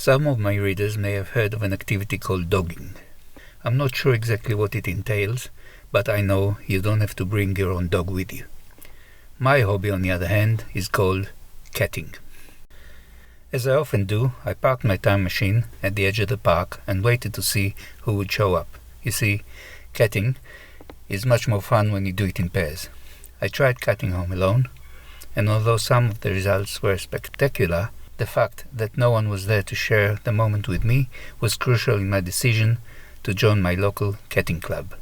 Some of my readers may have heard of an activity called dogging. I'm not sure exactly what it entails, but I know you don't have to bring your own dog with you. My hobby, on the other hand, is called catting. As I often do, I parked my time machine at the edge of the park and waited to see who would show up. You see, catting is much more fun when you do it in pairs. I tried catting home alone, and although some of the results were spectacular, the fact that no one was there to share the moment with me was crucial in my decision to join my local catting club.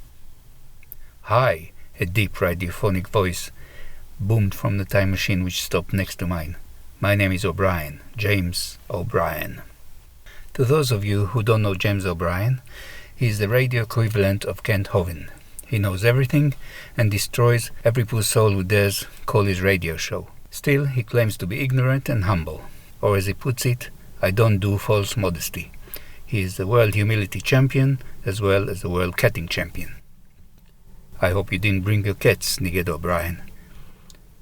"Hi," a deep radiophonic voice boomed from the time machine which stopped next to mine. "My name is O'Brien, James O'Brien." To those of you who don't know James O'Brien, he is the radio equivalent of Kent Hovind. He knows everything and destroys every poor soul who dares call his radio show. Still, he claims to be ignorant and humble. Or as he puts it, "I don't do false modesty." He is the world humility champion as well as the world catting champion. "I hope you didn't bring your cats," sniggered O'Brien.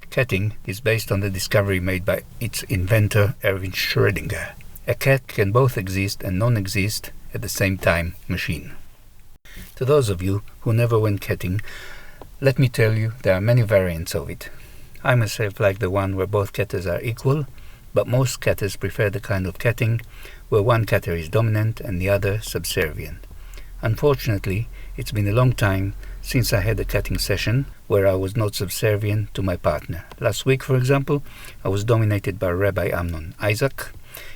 Catting is based on the discovery made by its inventor Erwin Schrödinger. A cat can both exist and non-exist at the same time machine. To those of you who never went catting, let me tell you there are many variants of it. I myself like the one where both catters are equal, but most catters prefer the kind of catting where one catter is dominant and the other subservient. Unfortunately, it's been a long time since I had a catting session where I was not subservient to my partner. Last week, for example, I was dominated by Rabbi Amnon Isaac.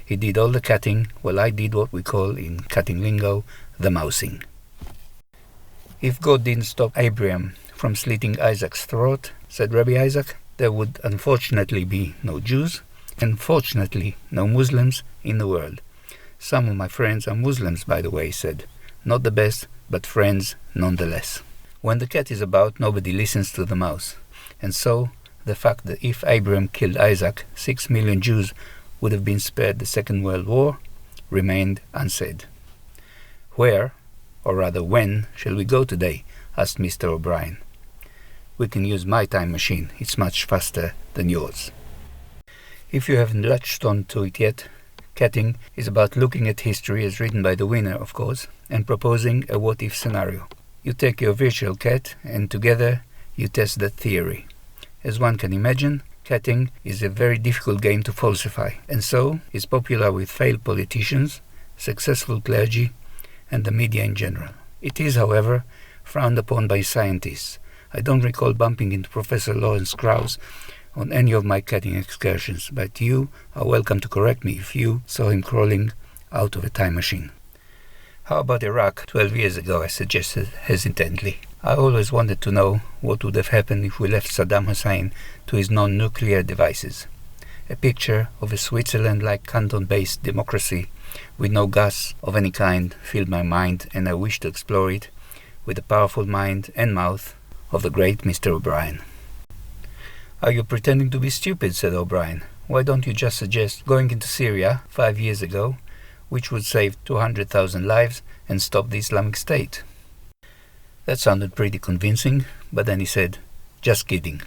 He did all the catting while I did what we call in catting lingo the mousing. "If God didn't stop Abraham from slitting Isaac's throat," said Rabbi Isaac, "there would unfortunately be no Jews, and fortunately no Muslims in the world." "Some of my friends are Muslims, by the way," he said. "Not the best, but friends nonetheless." When the cat is about, nobody listens to the mouse. And so, the fact that if Abraham killed Isaac, 6 million Jews would have been spared the Second World War remained unsaid. "Where, or rather when, shall we go today?" asked Mr. O'Brien. "We can use my time machine. It's much faster than yours." If you haven't latched on to it yet, catting is about looking at history as written by the winner, of course, and proposing a what-if scenario. You take your virtual cat, and together you test that theory. As one can imagine, catting is a very difficult game to falsify, and so is popular with failed politicians, successful clergy, and the media in general. It is, however, frowned upon by scientists. I don't recall bumping into Professor Lawrence Krauss on any of my catting excursions, but you are welcome to correct me if you saw him crawling out of a time machine. "How about Iraq 12 years ago?" I suggested hesitantly. "I always wanted to know what would have happened if we left Saddam Hussein to his non-nuclear devices. A picture of a Switzerland-like canton-based democracy with no gas of any kind filled my mind, and I wished to explore it with the powerful mind and mouth of the great Mr. O'Brien." "Are you pretending to be stupid?" said O'Brien. "Why don't you just suggest going into Syria 5 years ago, which would save 200,000 lives and stop the Islamic State?" That sounded pretty convincing, but then he said, "Just kidding.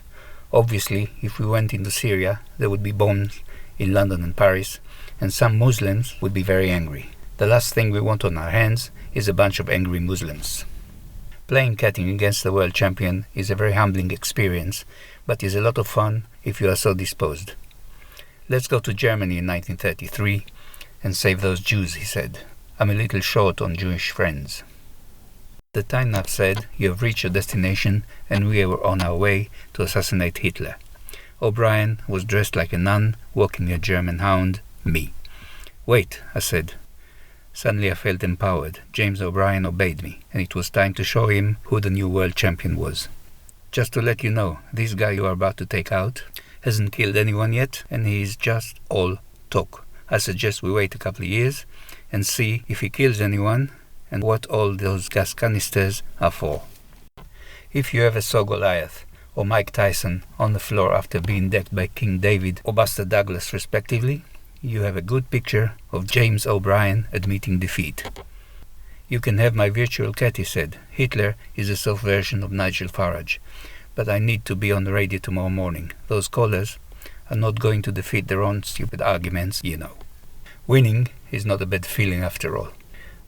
Obviously, if we went into Syria, there would be bombs in London and Paris, and some Muslims would be very angry. The last thing we want on our hands is a bunch of angry Muslims." Playing catting against the world champion is a very humbling experience, but is a lot of fun if you are so disposed. "Let's go to Germany in 1933 and save those Jews," he said. "I'm a little short on Jewish friends." The time nav said, "You have reached your destination," and we were on our way to assassinate Hitler. O'Brien was dressed like a nun, walking a German hound, me. "Wait," I said. Suddenly I felt empowered. James O'Brien obeyed me, and it was time to show him who the new world champion was. "Just to let you know, this guy you are about to take out hasn't killed anyone yet, and he is just all talk. I suggest we wait a couple of years and see if he kills anyone and what all those gas canisters are for." If you ever saw Goliath or Mike Tyson on the floor after being decked by King David or Buster Douglas respectively, you have a good picture of James O'Brien admitting defeat. "You can have my virtual cat," he said. "Hitler is a soft version of Nigel Farage, but I need to be on the radio tomorrow morning. Those callers are not going to defeat their own stupid arguments, you know." Winning is not a bad feeling after all.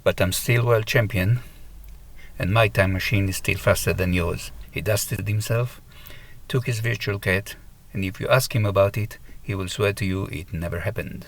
But I'm still world champion, and my time machine is still faster than yours. He dusted himself, took his virtual cat, and if you ask him about it, he will swear to you it never happened.